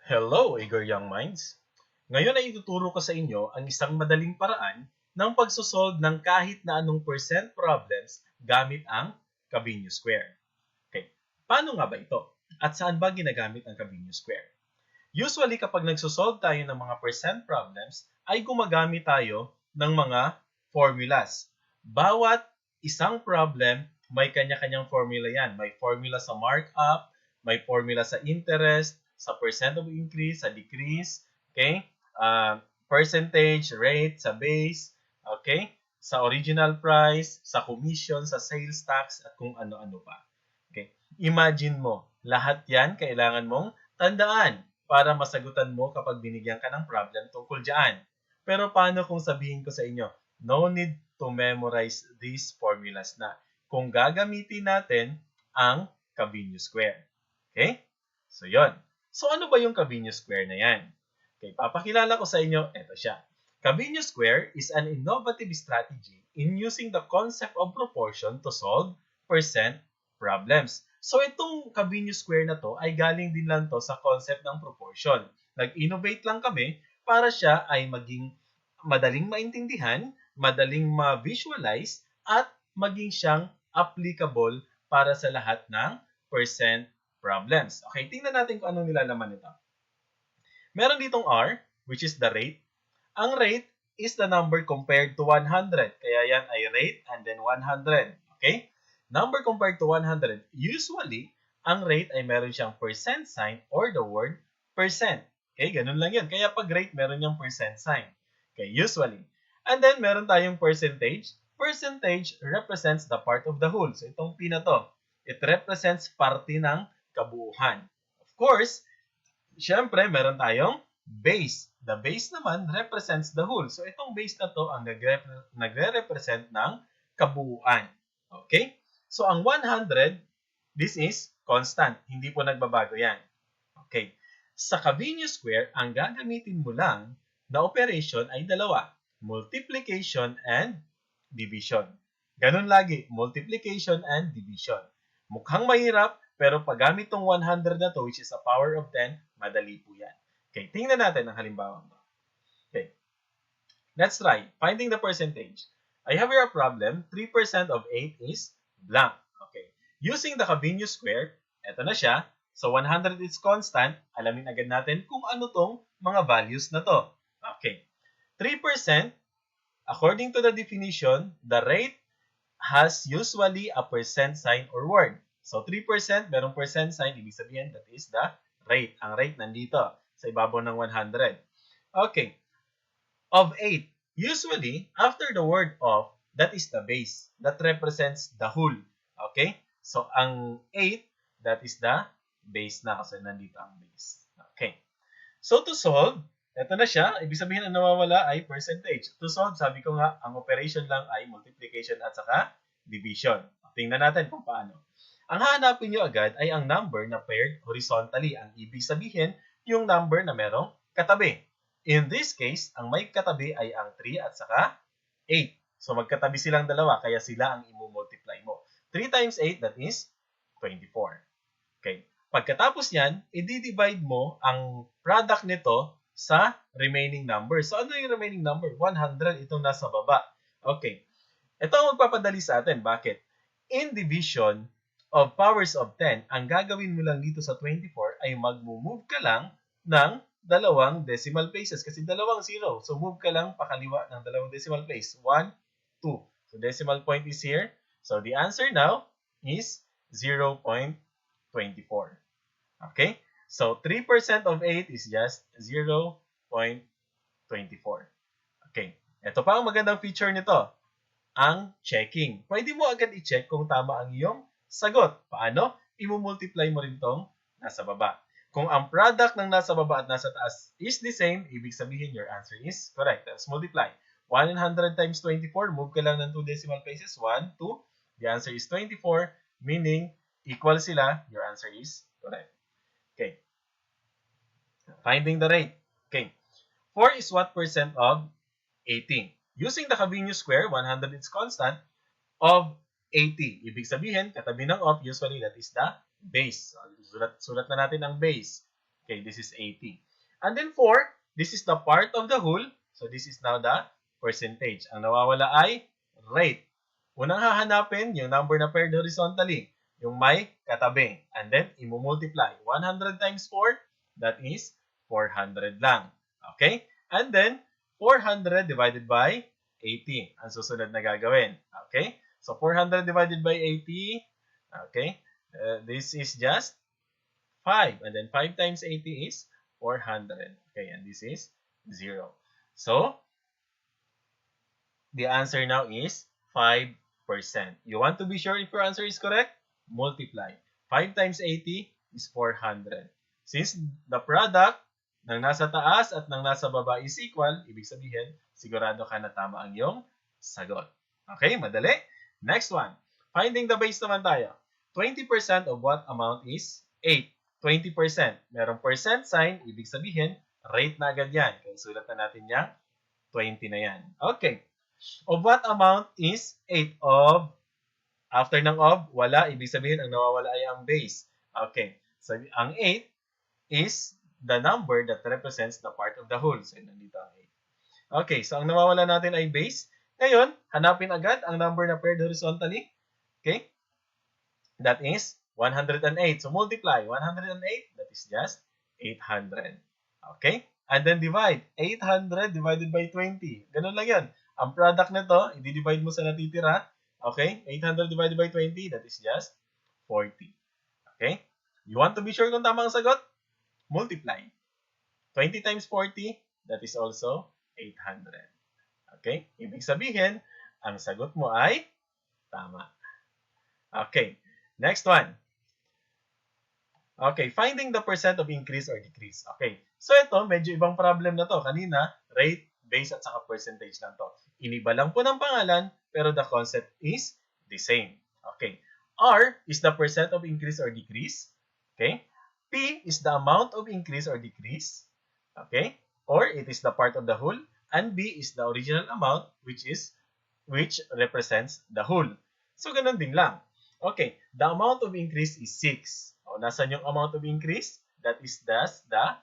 Hello, Eager Young Minds! Ngayon ay ituturo ko sa inyo ang isang madaling paraan ng pagsosolve ng kahit na anong percent problems gamit ang Cabinho Square. Okay, paano nga ba ito? At saan ba ginagamit ang Cabinho Square? Usually, kapag nagsosolve tayo ng mga percent problems, ay gumagamit tayo ng mga formulas. Bawat isang problem, may kanya-kanyang formula yan. May formula sa markup, may formula sa interest, sa percent of increase, sa decrease, okay? Percentage, rate, sa base, okay? Sa original price, sa commission, sa sales tax, at kung ano-ano pa. Okay? Imagine mo, lahat yan kailangan mong tandaan para masagutan mo kapag binigyan ka ng problem tungkol dyan. Pero paano kung sabihin ko sa inyo, no need to memorize these formulas na. Kung gagamitin natin ang Cabinho Square. Okay? So, yon. So, ano ba yung Cabinho Square na yan? Okay, papakilala ko sa inyo, ito siya. Cabinho Square is an innovative strategy in using the concept of proportion to solve percent problems. So, itong Cabinho Square na to ay galing din lang to sa concept ng proportion. Nag-innovate lang kami para siya ay maging madaling maintindihan, madaling ma-visualize, at maging siyang applicable para sa lahat ng percent problems. Okay, tingnan natin kung anong nilalaman nito. Meron ditong R, which is the rate. Ang rate is the number compared to 100. Kaya yan ay rate and then 100. Okay? Number compared to 100. Usually, ang rate ay meron siyang percent sign or the word percent. Okay? Ganun lang yan. Kaya pag rate, meron niyang percent sign. Okay? Usually. And then, meron tayong percentage. Percentage represents the part of the whole. So, itong P na to, it represents parte ng kabuuan. Of course, syempre, meron tayong base. The base naman represents the whole. So, itong base na to ang nagre-represent ng kabuuan. Okay? So, ang 100, this is constant. Hindi po nagbabago yan. Okay. Sa Cabinho Square, ang gagamitin mo lang na operation ay dalawa. Multiplication and division. Ganun lagi. Multiplication and division. Mukhang mahirap, pero pag gamit tong 100 na to, which is a power of 10, madali po yan. Okay, tingnan natin ang halimbawa mo. Okay, let's try finding the percentage. I have here a problem. 3% of 8 is blank. Okay, using the Cabinho Square, eto na siya. So, 100 is constant. Alamin agad natin kung ano tong mga values na to. Okay, 3%, according to the definition, the rate has usually a percent sign or word. So, 3%, merong percent sign, ibig sabihin that is the rate. Ang rate nandito sa ibabaw ng 100. Okay. Of 8, usually, after the word of, that is the base. That represents the whole. Okay? So, ang 8, that is the base na kasi nandito ang base. Okay. So, to solve, eto na siya. Ibig sabihin, ang nawawala ay percentage. To solve, sabi ko nga, ang operation lang ay multiplication at saka division. Tingnan natin kung paano. Ang hahanapin nyo agad ay ang number na paired horizontally. Ang ibig sabihin, yung number na merong katabi. In this case, ang may katabi ay ang 3 at saka 8. So, magkatabi silang dalawa, kaya sila ang i-multiply mo. 3 times 8, that is 24. Okay. Pagkatapos yan, i-divide mo ang product nito sa remaining number. So, ano yung remaining number? 100, itong nasa baba. Okay. Ito ang magpapadali sa atin. Bakit? In division of powers of 10, ang gagawin mo lang dito sa 24 ay mag-move ka lang ng dalawang decimal places kasi dalawang 0. So, move ka lang pakaliwa ng dalawang decimal place. 1, 2. So, decimal point is here. So, the answer now is 0.24. Okay? So, 3% of 8 is just 0.24. Okay. Ito pa ang magandang feature nito. Ang checking. Pwede mo agad i-check kung tama ang iyong sagot. Paano? I-multiply mo rin tong nasa baba. Kung ang product ng nasa baba at nasa taas is the same, ibig sabihin your answer is correct. Let's multiply. 100 times 24, move ka lang ng 2 decimal places. 1, 2. The answer is 24, meaning equal sila. Your answer is correct. Okay. Finding the rate. Okay. 4 is what percent of 18? Using the Cabinho Square, 100 is constant, of 80. Ibig sabihin, katabi ng of, usually that is the base. So, sulat na natin ang base. Okay, this is 80. And then 4, this is the part of the whole. So this is now the percentage. Ang nawawala ay rate. Unang hahanapin yung number na paired horizontally, yung may katabi. And then, i-multiply. 100 times 4, that is 400 lang. Okay? And then, 400 divided by 80. Ang susunod na gagawin. Okay? So, 400 divided by 80. Okay? This is just 5. And then 5 times 80 is 400. Okay, and this is 0. So, the answer now is 5%. You want to be sure if your answer is correct? Multiply. 5 times 80 is 400. Since the product ng nasa taas at ng nasa baba is equal, ibig sabihin, sigurado ka na tama ang iyong sagot. Okay, madali. Next one. Finding the base naman tayo. 20% of what amount is 8? 20%. Merong percent sign, ibig sabihin, rate na agad yan. Kaya sulat na natin yung 20 na yan. Okay. Of what amount is 8 of? After ng of, wala. Ibig sabihin, ang nawawala ay ang base. Okay. So, ang 8 is the number that represents the part of the whole. So, nandito ang 8. Okay. So, ang nawawala natin ay base. Ngayon, hanapin agad ang number na paired horizontally. Okay. That is 108. So, multiply. 108, that is just 800. Okay? And then divide. 800 divided by 20. Ganun lang yan. Ang product nito, i-divide mo sa natitira. Okay? 800 divided by 20, that is just 40. Okay? You want to be sure kung tama ang sagot? Multiply. 20 times 40, that is also 800. Okay? Ibig sabihin, ang sagot mo ay tama. Okay. Next one. Okay, finding the percent of increase or decrease. Okay, so ito, medyo ibang problem na to. Kanina, rate, base, at saka percentage lang to. Iniba lang po ng pangalan, pero the concept is the same. Okay, R is the percent of increase or decrease. Okay, P is the amount of increase or decrease. Okay, or it is the part of the whole. And B is the original amount, which represents the whole. So, ganun din lang. Okay, the amount of increase is 6. O, nasan yung amount of increase? That is thus the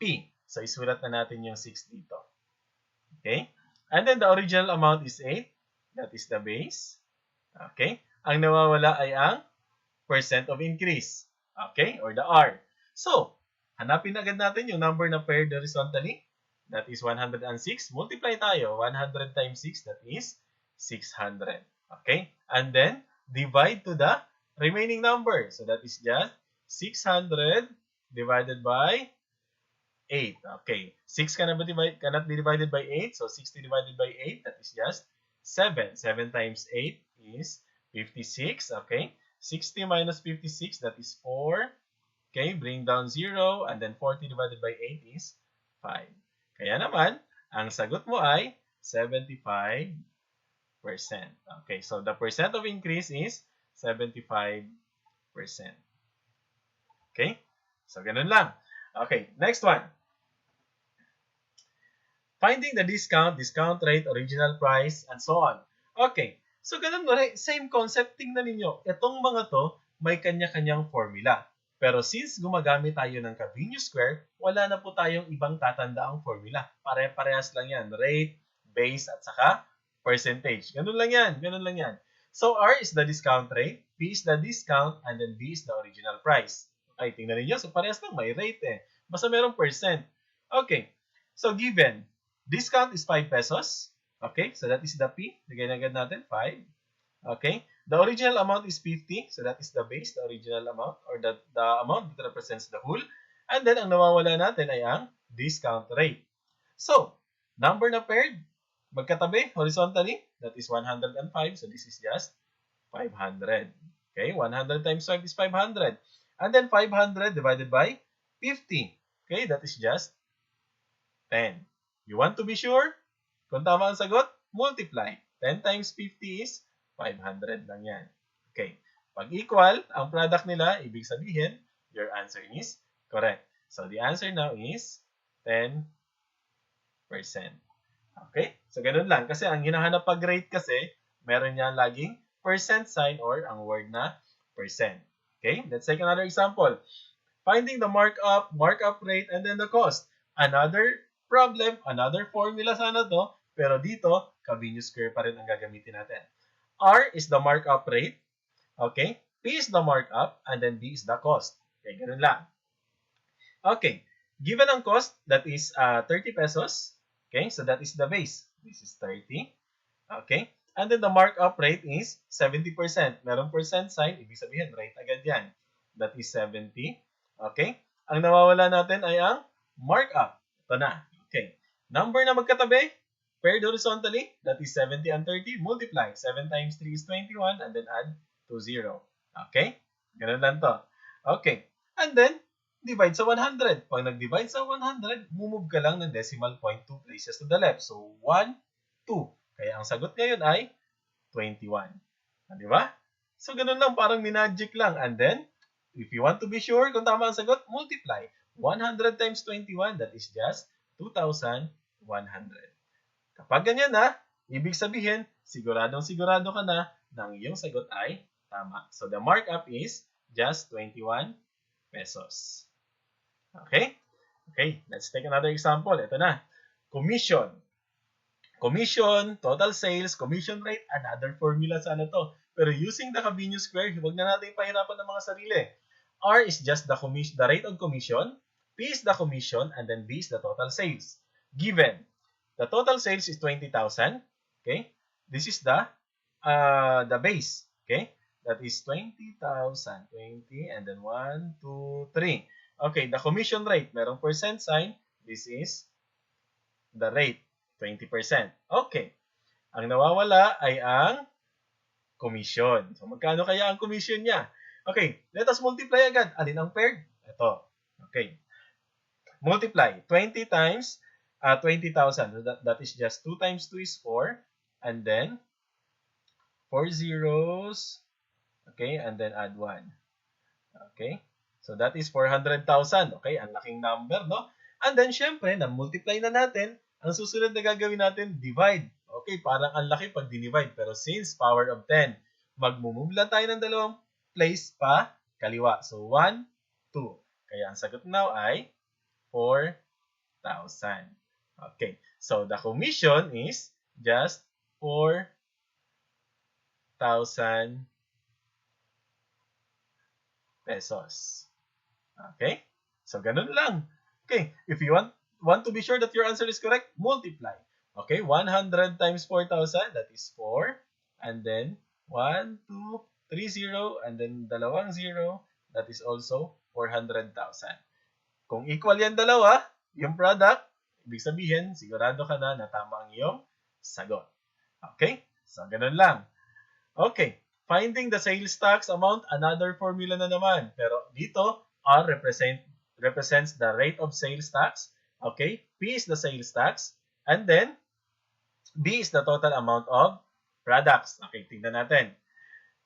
P. So, isulat na natin yung 6 dito. Okay? And then the original amount is 8. That is the base. Okay? Ang nawawala ay ang percent of increase. Okay? Or the R. So, hanapin agad natin yung number na paired horizontally. That is 106. Multiply tayo. 100 times 6, that is 600. Okay? And then, divide to the remaining number. So, that is just 600 divided by 8. Okay. 6 cannot be divided by 8. So, 60 divided by 8, that is just 7. 7 times 8 is 56. Okay. 60 minus 56, that is 4. Okay. Bring down 0. And then 40 divided by 8 is 5. Kaya naman, ang sagot mo ay 75%. Okay, so the percent of increase is 75%. Okay? So, ganun lang. Okay, next one. Finding the discount rate, original price, and so on. Okay, so ganun rin. Same concept. Tingnan ninyo. Itong mga to, may kanya-kanyang formula. Pero since gumagamit tayo ng Cavendish square, wala na po tayong ibang tatandaang formula. Pare-parehas lang yan. Rate, base, at saka percentage. Ganun lang yan. Ganun lang yan. So, R is the discount rate, P is the discount, and then B is the original price. Okay, tingnan niyo. So, parehas lang. May rate eh. Basta merong percent. Okay. So, given, discount is 5 pesos. Okay, so that is the P. Lagay na agad natin, 5. Okay. The original amount is 50. So, that is the base, the original amount, or the amount that represents the whole. And then, ang nawawala natin ay ang discount rate. So, number na paired, magkatabi, horizontally, that is 105. So, this is just 500. Okay, 100 times 5 is 500. And then, 500 divided by 50. Okay, that is just 10. You want to be sure? Kung tama ang sagot, multiply. 10 times 50 is 500 lang yan. Okay. Pag equal, ang product nila, ibig sabihin, your answer is correct. So, the answer now is 10%. Okay? So, ganun lang. Kasi ang hinahanap pag rate kasi, meron niya laging percent sign or ang word na percent. Okay? Let's take another example. finding the markup rate, and then the cost. Another problem, another formula sana to, pero dito, Cabineau square pa rin ang gagamitin natin. R is the markup rate, okay? P is the markup, and then B is the cost. Okay, ganun lang. Okay, given ang cost, that is 30 pesos. Okay, so that is the base. This is 30. Okay, and then the markup rate is 70%. Merong percent sign, ibig sabihin, rate agad yan. That is 70. Okay, ang nawawala natin ay ang markup. Ito na. Okay, number na magkatabi, paired horizontally, that is 70 and 30, multiply. 7 times 3 is 21, and then add to 0. Okay, ganun lang to. Okay, and then, divide sa 100. Pag nag-divide sa 100, move ka lang ng decimal point 2 places to the left. So, 1, 2. Kaya ang sagot ngayon ay 21. Di ba? So, ganun lang, parang minagic lang. And then, if you want to be sure kung tama ang sagot, multiply. 100 times 21, that is just 2,100. Kapag ganyan na, ibig sabihin, siguradong sigurado ka na ng iyong sagot ay tama. So, the markup is just 21 pesos. Okay? Okay, let's take another example. Ito na. Commission. Commission, total sales, commission rate, another formula sana to. Pero using the Cabineau square, huwag na natin pahirapan ng mga sarili. R is just the rate of commission, P is the commission, and then B is the total sales. Given, the total sales is 20,000. Okay? This is the base. Okay? That is 20,000. 20, and then 1, 2, 3. Okay, the commission rate, merong percent sign. This is the rate, 20%. Okay. Ang nawawala ay ang commission. So, magkano kaya ang commission niya? Okay, let us multiply agad. Alin ang paired? Ito. Okay. Multiply. 20 times 20,000. So that is just 2 times 2 is 4. And then, 4 zeros. Okay, and then add 1. Okay. So that is 400,000. Okay, ang laking number, no? And then, syempre, na-multiply na natin. Ang susunod na gagawin natin, divide. Okay, parang ang laki pag dinivide. Pero since power of 10, mag-move lang tayo ng dalawang place pa kaliwa. So, 1, 2. Kaya ang sagot now ay 4,000. Okay, so the commission is just 4,000 pesos. Okay, so ganun lang. Okay, if you want to be sure that your answer is correct, multiply. Okay, 100 times 4,000, that is 4. And then, 1, 2, 3, 0. And then, dalawang 0, that is also 400,000. Kung equal yan dalawa, yung product, ibig sabihin, sigurado ka na tama ang iyong sagot. Okay? So, ganun lang. Okay. Finding the sales tax amount, another formula na naman. Pero dito, R represents the rate of sales tax. Okay? P is the sales tax. And then, B is the total amount of products. Okay, tingnan natin.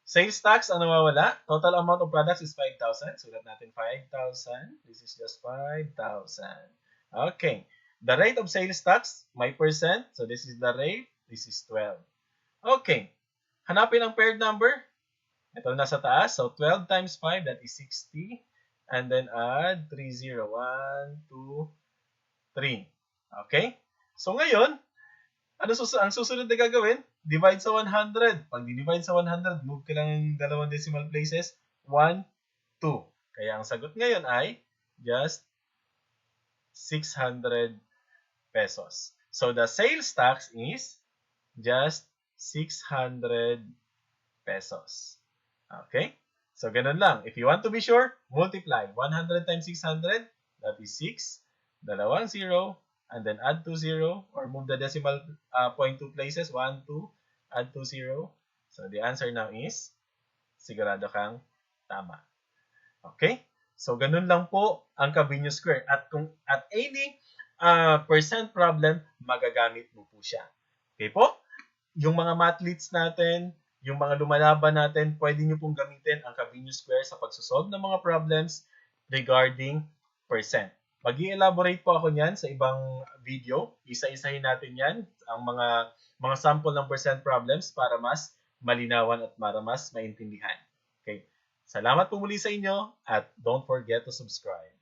Sales tax, ang nawawala? Total amount of products is 5,000. Sulat natin 5,000. This is just 5,000. Okay. The rate of sales tax, may percent. So, this is the rate. This is 12. Okay. Hanapin ang paired number. Ito nasa taas. So, 12 times 5, that is 60. And then add 3, 0. 1, 2, 3. Okay? So, ngayon, ang susunod na gagawin? Divide sa 100. Pag divide sa 100, move ka lang ng dalawang decimal places. 1, 2. Kaya ang sagot ngayon ay just 600 pesos. So, the sales tax is just 600 pesos. Okay? So, ganun lang. If you want to be sure, multiply. 100 times 600, that is 6. Dalawang 0. And then add 2, 0. Or move the decimal point 2 places. 1, 2. Add 2, 0. So, the answer now is, sigurado kang tama. Okay? So, ganun lang po ang Cabineau square. At kung at any percent problem, magagamit mo po siya. Okay po? Yung mga mathletes natin, yung mga lumalaban natin, pwede nyo pong gamitin ang Cabineau square sa pagsosolve ng mga problems regarding percent. Mag-i-elaborate po ako niyan sa ibang video. Isa-isahin natin yan, ang mga sample ng percent problems para mas malinawan at para mas maintindihan. Okay. Salamat po muli sa inyo at don't forget to subscribe.